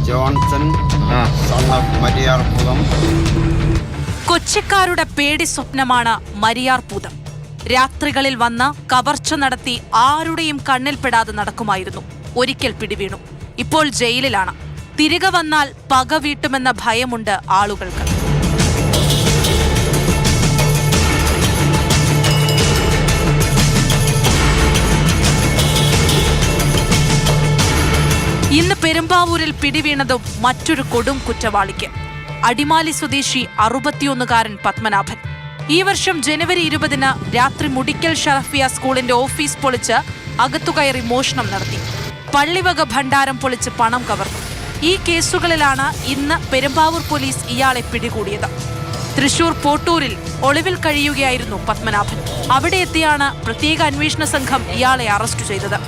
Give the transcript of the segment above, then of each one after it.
Johnson മരിയാർപുതം. കൊച്ചിക്കാരുടെ പേടി സ്വപ്നമാണ് മരിയാർപൂതം. രാത്രികളിൽ വന്ന് കവർച്ച നടത്തി ആരുടെയും കണ്ണിൽപ്പെടാതെ നടക്കുമായിരുന്നു. ഒരിക്കൽ പിടിവീണു. ഇപ്പോൾ ജയിലിലാണ്. തിരികെ വന്നാൽ പക വീട്ടുമെന്ന ഭയമുണ്ട് ആളുകൾക്ക്. ഇന്ന് പെരുമ്പാവൂരിൽ പിടിവീണതും മറ്റൊരു കൊടും കുറ്റവാളിക്ക്. അടിമാലി സ്വദേശി 61-കാരൻ പത്മനാഭൻ. ഈ വർഷം ജനുവരി 20-ന് രാത്രി മുടിക്കൽ ഷറഫിയ സ്കൂളിന്റെ ഓഫീസ് പൊളിച്ച് അകത്തുകയറി മോഷണം നടത്തി. പള്ളിവക ഭണ്ഡാരം പൊളിച്ച് പണം കവർന്നു. ഈ കേസുകളിലാണ് ഇന്ന് പെരുമ്പാവൂർ പോലീസ് ഇയാളെ പിടികൂടിയത്. തൃശൂർ പോട്ടൂരിൽ ഒളിവിൽ കഴിയുകയായിരുന്നു പത്മനാഭൻ. അവിടെ എത്തിയാണ് പ്രത്യേക അന്വേഷണ സംഘം ഇയാളെ അറസ്റ്റ് ചെയ്തത്.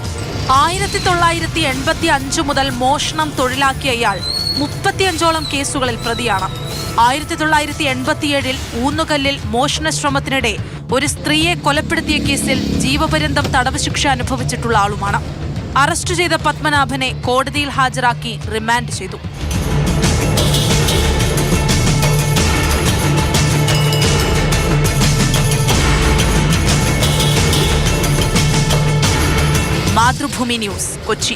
1985 മുതൽ മോഷണം തൊഴിലാക്കിയ ഇയാൾ 35ഓളം കേസുകളിൽ പ്രതിയാണ്. 1987-ൽ ഊന്നുകല്ലിൽ മോഷണ ശ്രമത്തിനിടെ ഒരു സ്ത്രീയെ കൊലപ്പെടുത്തിയ കേസിൽ ജീവപര്യന്തം തടവ് ശിക്ഷ അനുഭവിച്ചിട്ടുള്ള ആളുമാണ്. അറസ്റ്റ് ചെയ്ത പത്മനാഭനെ കോടതിയിൽ ഹാജരാക്കി റിമാൻഡ് ചെയ്തു. മാതൃഭൂമി ന്യൂസ്, കൊച്ചി.